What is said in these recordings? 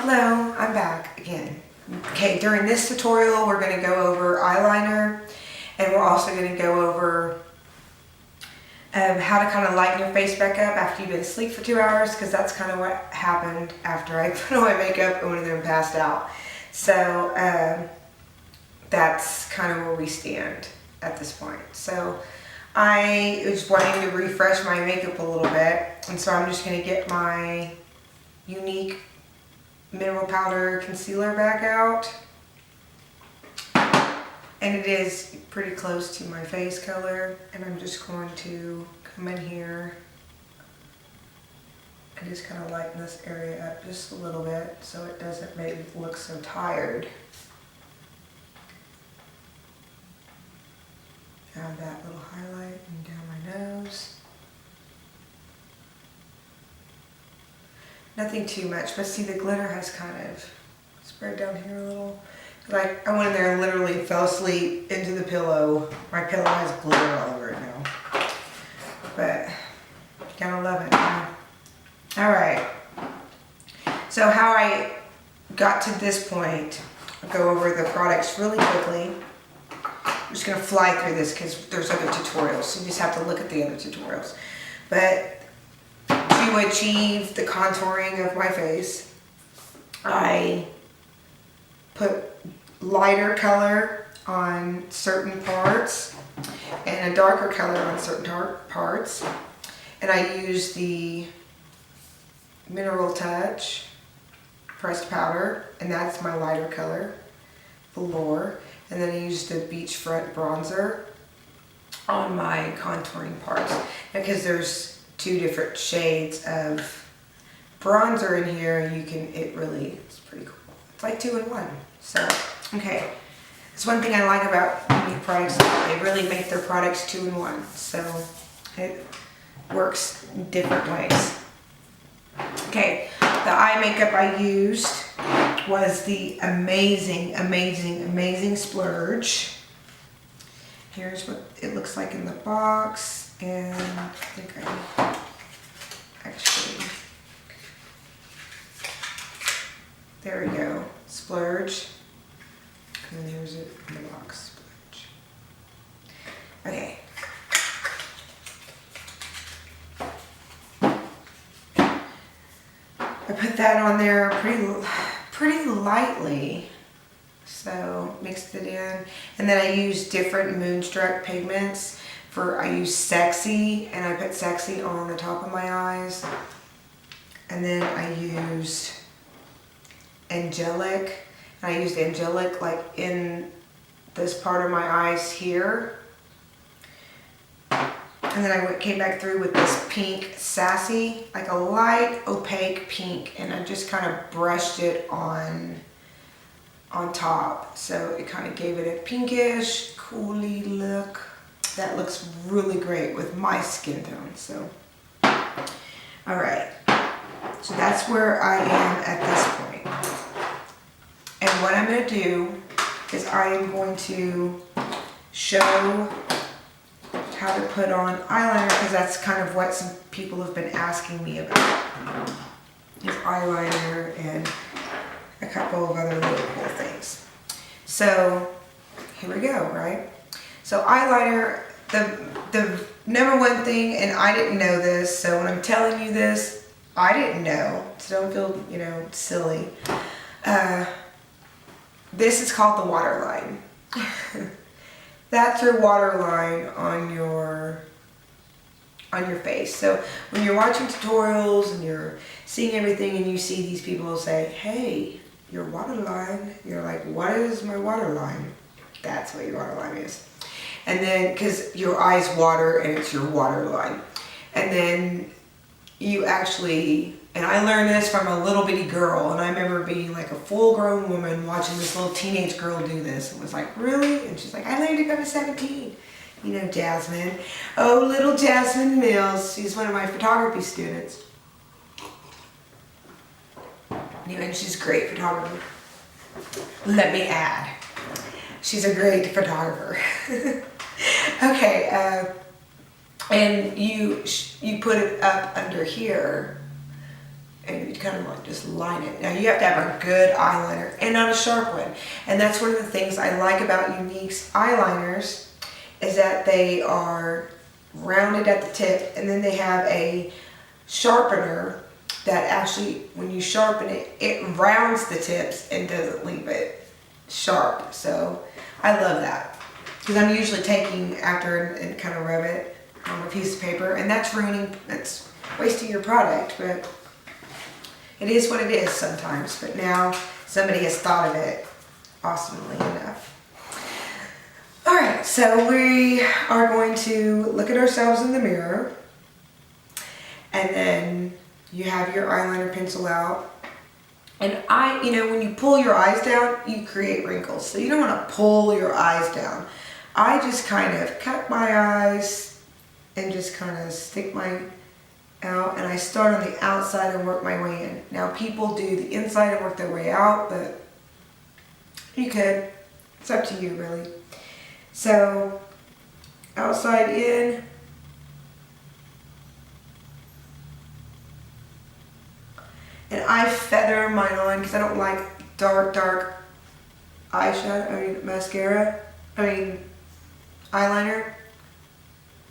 Hello, I'm back again. Okay, during this tutorial we're going to go over eyeliner, and we're also going to go over how to kind of lighten your face back up after you've been asleep for 2 hours, because that's kind of what happened after I put on my makeup and one of them passed out. So that's kind of where we stand at this point. So I was wanting to refresh my makeup a little bit, and so I'm just going to get my Younique mineral powder concealer back out, and it is pretty close to my face color, and I'm just going to come in here and just kind of lighten this area up just a little bit so it doesn't make me look so tired. Add that little highlight and down my nose. Nothing too much, but see, the glitter has kind of spread down here a little. Like, I went in there and literally fell asleep into the pillow. My pillow has glitter all over it now. But, gotta love it. Alright. So how I got to this point, I'll go over the products really quickly. I'm just gonna fly through this because there's other tutorials, so you just have to look at the other tutorials. But to achieve the contouring of my face, I put lighter color on certain parts and a darker color on certain parts, and I use the Mineral Touch pressed powder, and that's my lighter color, velour, and then I use the Beachfront bronzer on my contouring parts, because there's two different shades of bronzer in here. It's pretty cool. It's like 2 in 1. So, okay. That's one thing I like about Younique products. They really make their products 2 in 1. So, it works in different ways. Okay, the eye makeup I used was the amazing Splurge. Here's what it looks like in the box. And I think I actually, there we go, Splurge, and then here's it in the box, Splurge. Okay. I put that on there pretty lightly, so mixed it in, and then I used different Moonstruck pigments. I use Sexy, and I put Sexy on the top of my eyes, and then I used Angelic, and I used Angelic like in this part of my eyes here, and then I came back through with this pink Sassy, like a light opaque pink, and I just kind of brushed it on top, so it kind of gave it a pinkish, coolie look. That looks really great with my skin tone. So, all right. So that's where I am at this point. And what I'm going to do is I am going to show how to put on eyeliner, because that's kind of what some people have been asking me about. Is eyeliner and a couple of other little cool things. So here we go, right? So eyeliner, the number one thing, and I didn't know this, so when I'm telling you this, I didn't know, so don't feel, silly. This is called the waterline. That's your waterline on your face. So when you're watching tutorials and you're seeing everything and you see these people say, hey, your waterline, you're like, what is my waterline? That's what your waterline is. And then, because your eyes water and it's your waterline. And then you actually, and I learned this from a little bitty girl, and I remember being like a full grown woman watching this little teenage girl do this. And was like, really? And she's like, I learned it when I was 17. Jasmine. Oh, little Jasmine Mills. She's one of my photography students. And she's a great photographer. Let me add. She's a great photographer. Okay, and you put it up under here, and you kind of like just line it. Now you have to have a good eyeliner and not a sharp one. And that's one of the things I like about Younique's eyeliners is that they are rounded at the tip, and then they have a sharpener that actually, when you sharpen it, it rounds the tips and doesn't leave it sharp. So I love that, because I'm usually taking after and kind of rub it on a piece of paper, and that's wasting your product, but it is what it is sometimes. But now somebody has thought of it awesomely enough. All right, so we are going to look at ourselves in the mirror, and then you have your eyeliner pencil out. And when you pull your eyes down, you create wrinkles. So you don't want to pull your eyes down. I just kind of cut my eyes and just kind of stick my out, and I start on the outside and work my way in. Now people do the inside and work their way out, but you could. It's up to you, really. So outside in. And I feather mine on because I don't like dark eyeliner,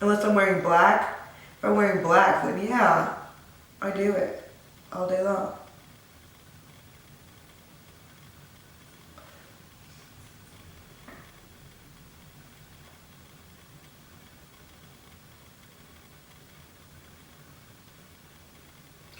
unless I'm wearing black. If I'm wearing black, then yeah, I do it all day long.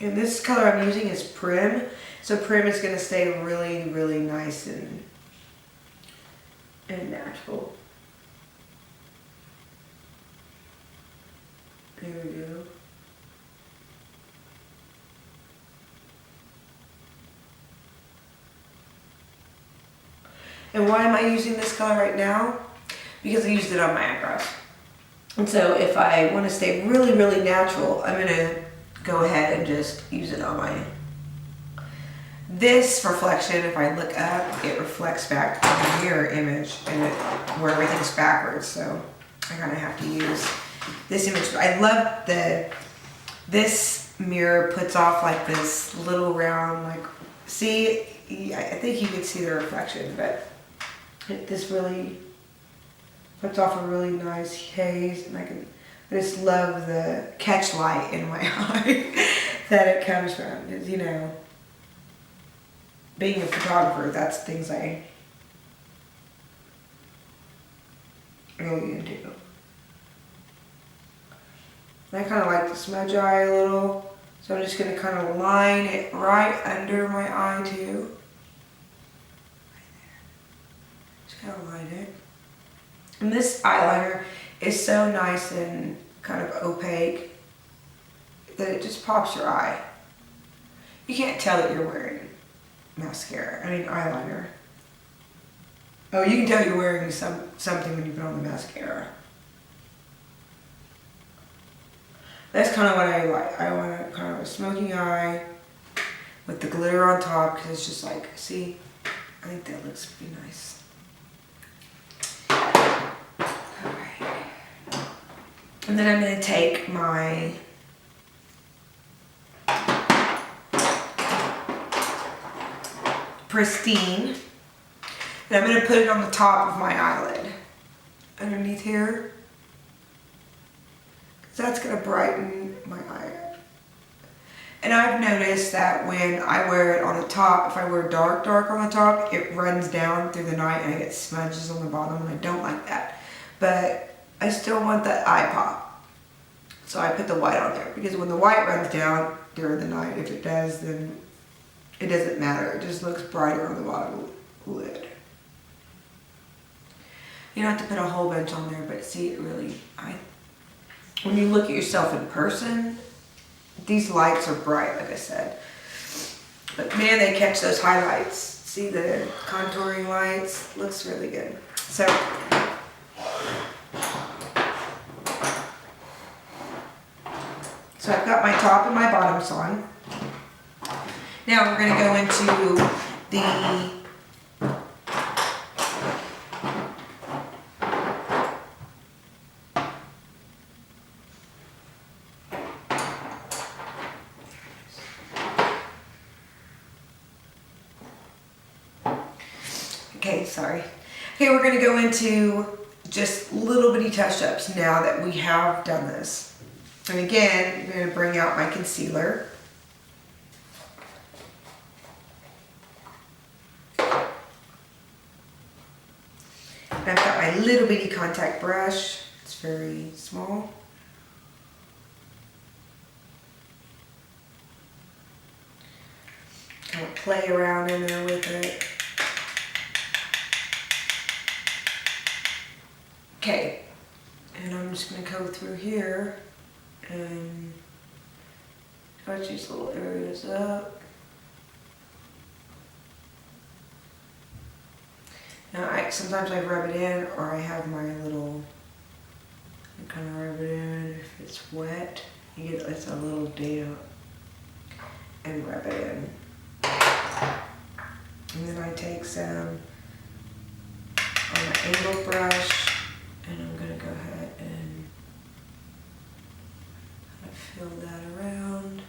And this color I'm using is Prim. So Prim is going to stay really, really nice and natural. There we go. And why am I using this color right now? Because I used it on my eyebrows. And so if I want to stay really, really natural, I'm going to go ahead and just use it on my. This reflection, if I look up, it reflects back to the mirror image and where everything's backwards. So I kind of have to use this image. I love this mirror puts off like this little round, like, see, I think you can see the reflection, but this really puts off a really nice haze, and I just love the catch light in my eye that it comes from. Because, being a photographer, that's things I really into. And I kind of like to smudge eye a little, so I'm just going to kind of line it right under my eye too. Right there. Just kind of line it. And this eyeliner is so nice and kind of opaque that it just pops your eye. You can't tell that you're wearing eyeliner. Oh, you can tell you're wearing something when you put on the mascara. That's kind of what I like. I want a kind of a smoky eye with the glitter on top, because it's just like, see, I think that looks pretty nice. And then I'm going to take my Pristine, and I'm going to put it on the top of my eyelid, underneath here. So that's going to brighten my eye. And I've noticed that when I wear it on the top, if I wear dark on the top, it runs down through the night and I get smudges on the bottom, and I don't like that. But I still want that eye pop. So I put the white on there, because when the white runs down during the night, if it does, then it doesn't matter. It just looks brighter on the bottom lid. You don't have to put a whole bunch on there, but see, it really, when you look at yourself in person, these lights are bright, like I said. But man, they catch those highlights. See the contouring lights? Looks really good. So I've got my top and my bottoms on. Now we're going to go into the Okay, sorry. Okay, we're gonna go into just little bitty touch-ups now that we have done this. And again, I'm gonna bring out my concealer. And I've got my little bitty contact brush. It's very small. Kind of play around in there with it. Okay, and I'm just going to go through here and touch these little areas up. Now, sometimes I rub it in, or I have my little, I kind of rub it in. If it's wet, you get it's a little damp, and rub it in. And then I take some on my angled brush, and I'm going to go ahead and kind of fill that around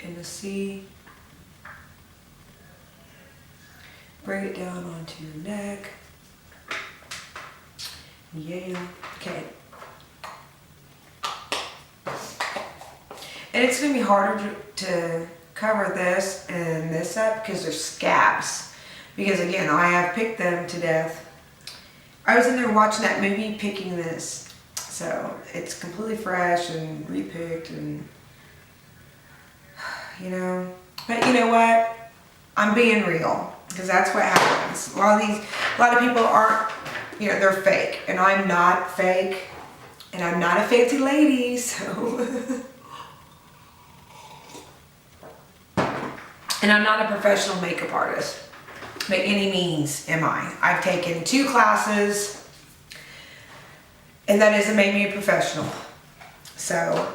in the C. Bring it down onto your neck. Yeah, okay. And it's going to be harder to cover this and this up because there's scabs. Because again, I have picked them to death. I was in there watching that movie picking this. So it's completely fresh and repicked and, you know. But you know what? I'm being real. Because that's what happens. A lot of people aren't, you know, they're fake. And I'm not fake. And I'm not a fancy lady, so. And I'm not a professional makeup artist. By any means am I. I've taken 2 classes. And that hasn't made me a professional. So,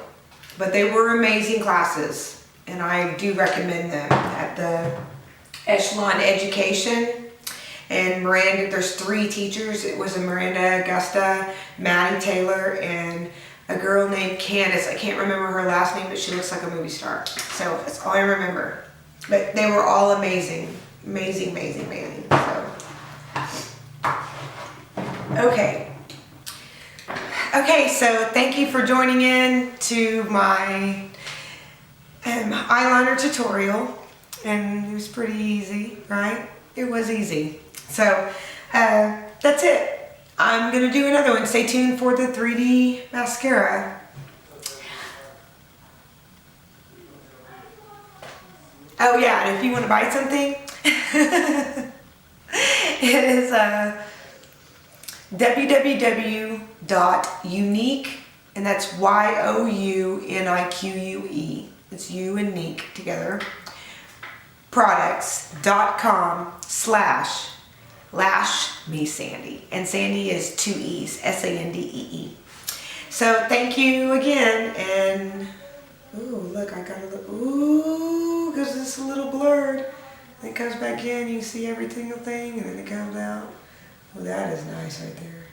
but they were amazing classes. And I do recommend them at the Echelon Education. And Miranda, there's 3 teachers. It was a Miranda Augusta, Maddie Taylor, and a girl named Candace. I can't remember her last name, but she looks like a movie star. So that's all I remember. But they were all amazing. Amazing, amazing, amazing. So. Okay. Okay, so thank you for joining in to my eyeliner tutorial. And it was pretty easy, right? It was easy. So that's it. I'm going to do another one. Stay tuned for the 3D mascara. Oh yeah, and if you want to buy something, it is www.younique, and that's YOUNIQUE. It's you and Nique together. Products.com/LashMeSandy. And Sandy is 2 E's, SANDEE. So thank you again, and ooh, look, I got a little, ooh, because it's a little blurred. Then it comes back in, you see every single thing, and then it comes out. Well, that is nice right there.